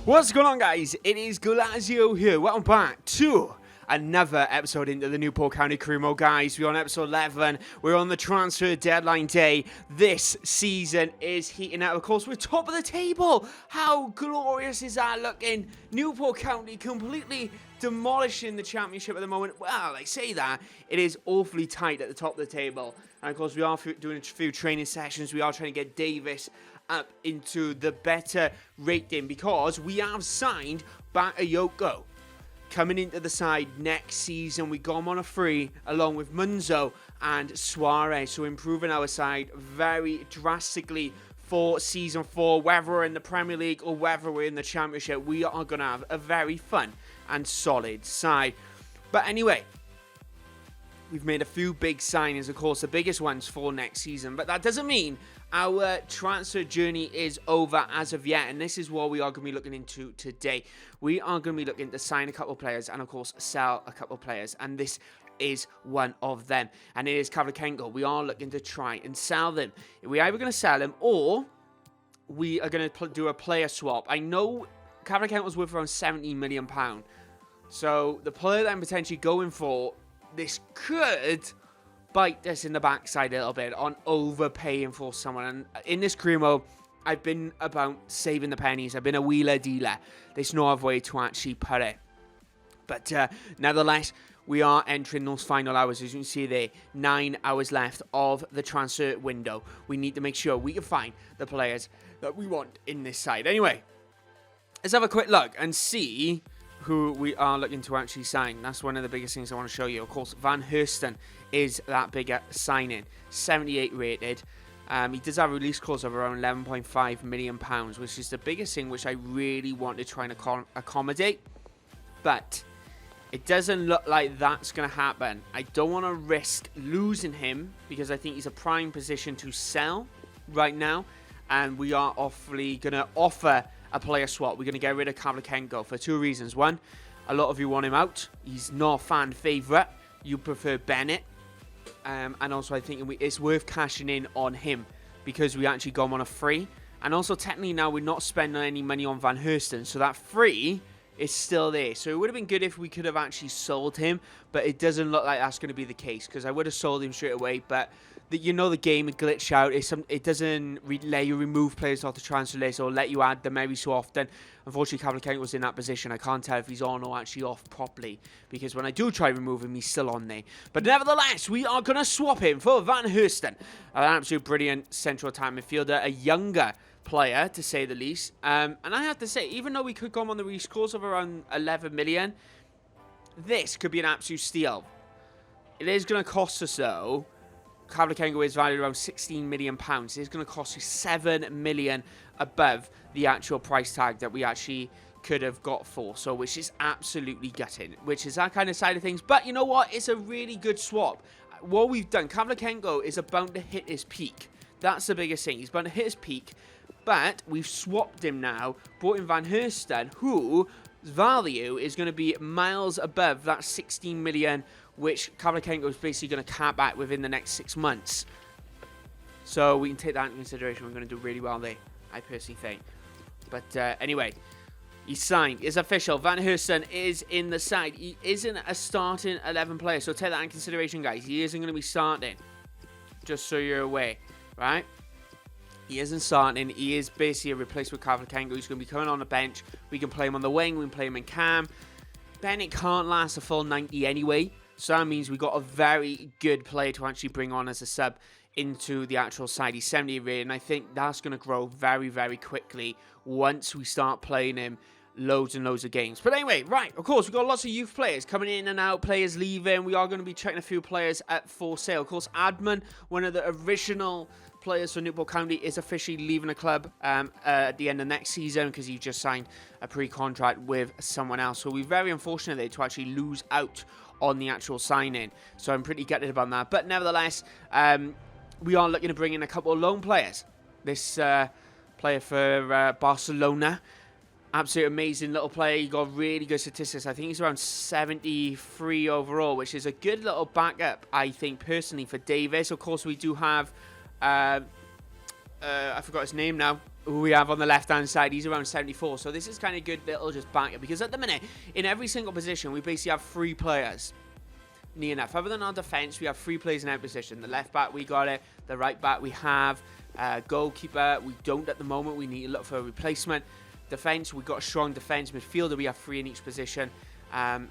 What's going on, guys? It is Goalazio here. Welcome back to another episode into the Newport County career mode, guys. We're on episode 11. We're on the transfer deadline day. This season is heating up. Of course, we're top of the table. How glorious is that looking? Newport County completely demolishing the championship at the moment. Well, I say that. It is awfully tight at the top of the table. And, of course, we are doing a few training sessions. We are trying to get Davis up into the better rating because we have signed Bakayoko coming into the side next season. We got him on a free along with Munzo and Suarez, so improving our side very drastically for season 4. Whether we're in the Premier League or whether we're in the Championship, we are going to have a very fun and solid side. But anyway, we've made a few big signings, of course, the biggest ones for next season, but that doesn't mean our transfer journey is over as of yet, and this is what we are going to be looking into today. We are going to be looking to sign a couple of players and, of course, sell a couple of players, and this is one of them, and it is Goalazio. We are looking to try and sell them. We're either going to sell him or we are going to do a player swap. I know Goalazio was worth around £17 million, so the player that I'm potentially going for, this could bite us in the backside a little bit on overpaying for someone. And in this career mode, I've been about saving the pennies. I've been a wheeler dealer. There's no other way to actually put it. But nevertheless, we are entering those final hours. As you can see there, 9 hours left of the transfer window. We need to make sure we can find the players that we want in this side. Anyway, let's have a quick look and see who we are looking to actually sign. That's one of the biggest things I want to show you. Of course, Van Hurston is that bigger signing. 78 rated. He does have a release clause of around £11.5 million, which is the biggest thing which I really want to try and accommodate. But it doesn't look like that's going to happen. I don't want to risk losing him because I think he's a prime position to sell right now. And we are awfully going to offer a player swap. We're going to get rid of Goalazio for 2 reasons. One, a lot of you want him out. He's not a fan favourite. You prefer Bennett. And also I think it's worth cashing in on him because we actually got him on a free. And also technically now we're not spending any money on Van Hurston. So that free is still there. So it would have been good if we could have actually sold him. But it doesn't look like that's going to be the case because I would have sold him straight away. But you know the game would glitch out. It doesn't let you remove players off the transfer list or let you add them every so often. Unfortunately, Goalazio was in that position. I can't tell if he's on or actually off properly because when I do try to remove him, he's still on there. But nevertheless, we are going to swap him for Van Hurston. An absolute brilliant central attack midfielder, a younger player to say the least. And I have to say, even though we could go on the release clause of around 11 million, this could be an absolute steal. It is going to cost us though. Goalazio is valued around £16 million. It's going to cost you £7 million above the actual price tag that we actually could have got for. So, which is absolutely gutting, which is that kind of side of things. But you know what? It's a really good swap. What we've done, Goalazio is about to hit his peak. That's the biggest thing. He's about to hit his peak. But we've swapped him now, brought in Van Hurston, whose value is going to be miles above that 16 million, which Goalazio is basically going to cap at within the next 6 months. So we can take that into consideration. We're going to do really well there, I personally think. But anyway, he's signed. It's official. Van Hurston is in the side. He isn't a starting 11 player, so take that into consideration, guys. He isn't going to be starting, just so you're aware, right? He isn't starting. He is basically a replacement with Goalazio. He's going to be coming on the bench. We can play him on the wing. We can play him in cam. Bennett can't last a full 90 anyway. So that means we got a very good player to actually bring on as a sub into the actual side. He's 70 rated, and I think that's going to grow very, very quickly once we start playing him loads and loads of games. But anyway, right, of course, we've got lots of youth players coming in and out, players leaving. We are going to be checking a few players at for sale. Of course, Adman, one of the original players for Newport County, is officially leaving the club at the end of next season because he just signed a pre-contract with someone else. So we're very unfortunate there to actually lose out on the actual signing. So I'm pretty gutted about that. But nevertheless, we are looking to bring in a couple of loan players. This player for Barcelona, absolute amazing little player. He got really good statistics. I think he's around 73 overall, which is a good little backup, I think, personally, for Davis. Of course, we do have I forgot his name now, who we have on the left-hand side. He's around 74. So this is kind of good little just back it. Because at the minute, in every single position, we basically have 3 players. Near enough. Other than our defense, we have 3 players in our position. The left back, we got it. The right back, we have. Goalkeeper, we don't at the moment. We need to look for a replacement. Defense, we got a strong defense. Midfielder, we have 3 in each position.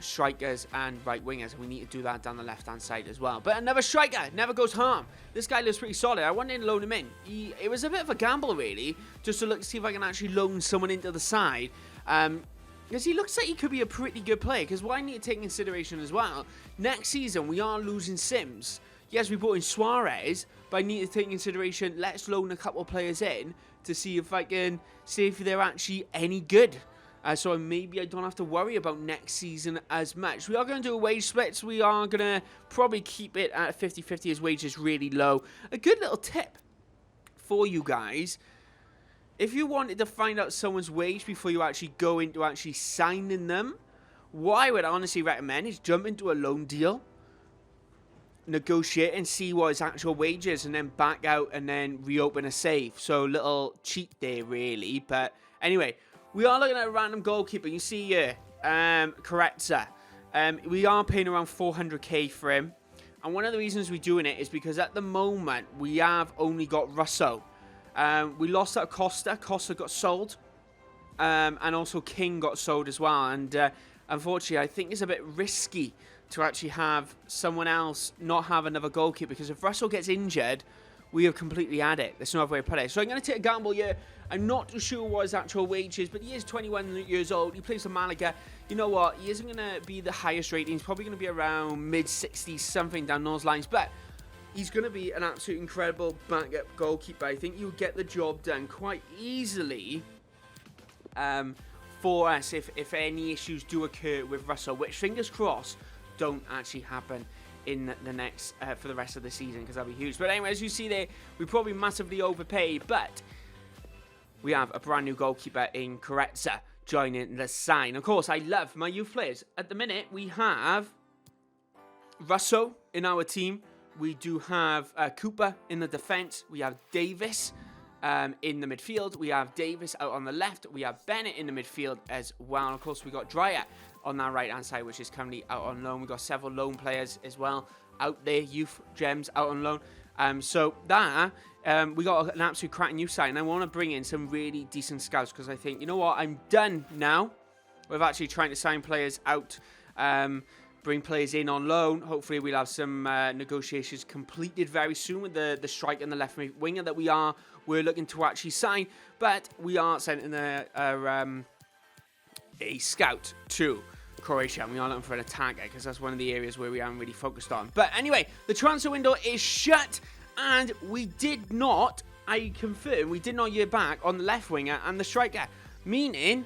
Strikers and right wingers. We need to do that down the left-hand side as well. But another striker never goes harm. This guy looks pretty solid. I wanted to loan him in. It was a bit of a gamble, really, just to look see if I can actually loan someone into the side. Because he looks like he could be a pretty good player. Because what I need to take into consideration as well, next season we are losing Sims. Yes, we brought in Suarez, but I need to take into consideration, let's loan a couple of players in to see if I can see if they're actually any good. So maybe I don't have to worry about next season as much. We are going to do a wage splits. We are going to probably keep it at 50-50 as wages really low. A good little tip for you guys. If you wanted to find out someone's wage before you actually go into actually signing them, what I would honestly recommend is jump into a loan deal, negotiate and see what his actual wage is, and then back out and then reopen a save. So a little cheat there, really. But anyway, we are looking at a random goalkeeper. You see here, Goalazio. We are paying around 400k for him. And one of the reasons we're doing it is because at the moment, we have only got Russo. We lost out Costa. Costa got sold. And also King got sold as well. And unfortunately, I think it's a bit risky to actually have someone else not have another goalkeeper. Because if Russell gets injured, we have completely had it. There's no other way to put it. So I'm going to take a gamble here. I'm not too sure what his actual wage is, but he is 21 years old. He plays for Malaga. You know what? He isn't going to be the highest rating. He's probably going to be around mid-60s, something down those lines. But he's going to be an absolute incredible backup goalkeeper. I think you'll get the job done quite easily for us if any issues do occur with Russell, which, fingers crossed, don't actually happen in the next for the rest of the season, because that'll be huge. But anyway, as you see there, we probably massively overpaid, but we have a brand new goalkeeper in Goalazio joining the side. Of course, I love my youth players. At the minute, we have Russo in our team. We do have Cooper in the defense. We have Davis in the midfield. We have Davis out on the left. We have Bennett in the midfield as well. And of course, we got Dreyer on that right-hand side, which is currently out on loan. We've got several loan players as well out there, youth gems out on loan. So that, we got an absolute cracking youth side, and I want to bring in some really decent scouts, because I think, you know what, I'm done now with actually trying to sign players out, bring players in on loan. Hopefully we'll have some negotiations completed very soon with the striker and the left winger that we're looking to actually sign. But we are sending a scout to Croatia, and we are looking for an attacker, because that's one of the areas where we haven't really focused on. But anyway, the transfer window is shut, and we did not, I confirm, we did not hear back on the left winger and the striker, meaning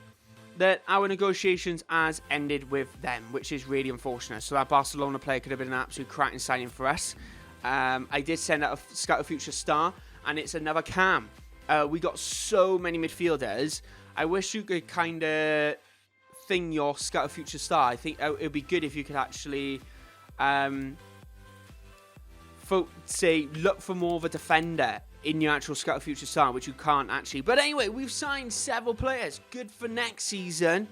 that our negotiations has ended with them, which is really unfortunate. So that Barcelona player could have been an absolute cracking signing for us. I did send out a scout of future star, and it's another cam. We got so many midfielders. I wish you could kind of thing your scout of future star. I think it would be good if you could actually look for more of a defender in your actual scout of future star, which you can't actually. But anyway, we've signed several players good for next season.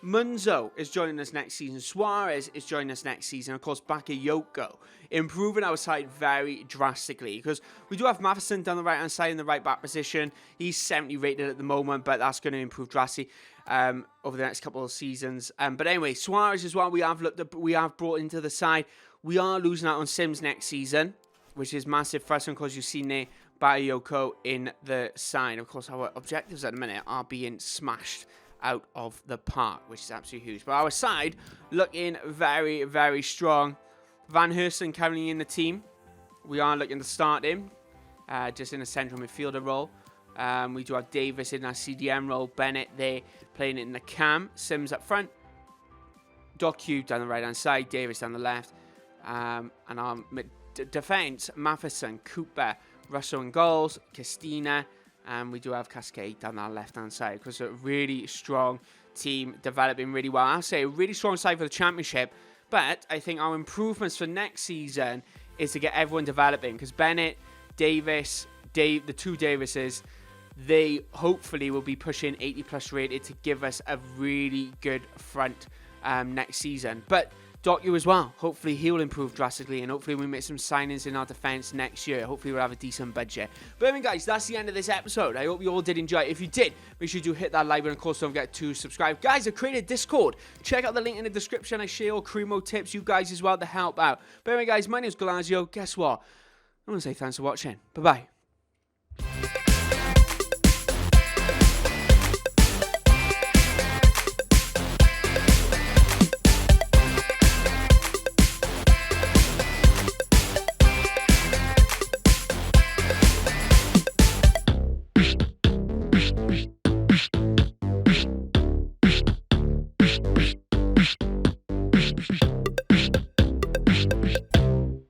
Munzo is joining us next season. Suarez is joining us next season. Of course, Bakayoko, improving our side very drastically, because we do have Matheson down the right-hand side in the right-back position. He's 70 rated at the moment, but that's going to improve drastically over the next couple of seasons. But anyway, Suarez as well, we have brought into the side. We are losing out on Sims next season, which is massive for us, and of course, you've seen there Bakayoko in the side. Of course, our objectives at the minute are being smashed out of the park, which is absolutely huge. But our side looking very, very strong. Van Hersten currently in the team. We are looking to start him just in a central midfielder role. We do have Davis in our CDM role. Bennett there playing it in the cam. Sims up front. Doku down the right-hand side. Davis down the left. And our defense, Matheson, Cooper, Russell in goals, Castina, and we do have Cascade down our left-hand side, because a really strong team developing really well. I'll say a really strong side for the championship, but I think our improvements for next season is to get everyone developing, because Bennett, Davis, the two Davises, they hopefully will be pushing 80+ rated to give us a really good front next season. But Doku as well, hopefully he will improve drastically, and hopefully we make some signings in our defence next year. Hopefully we'll have a decent budget. But anyway guys, that's the end of this episode. I hope you all did enjoy it. If you did, make sure you do hit that like button. Of course, don't forget to subscribe. Guys, I created Discord. Check out the link in the description. I share all Cremo tips, you guys as well, to help out. But anyway guys, my name is Goalazio. Guess what? I'm going to say thanks for watching. Bye-bye.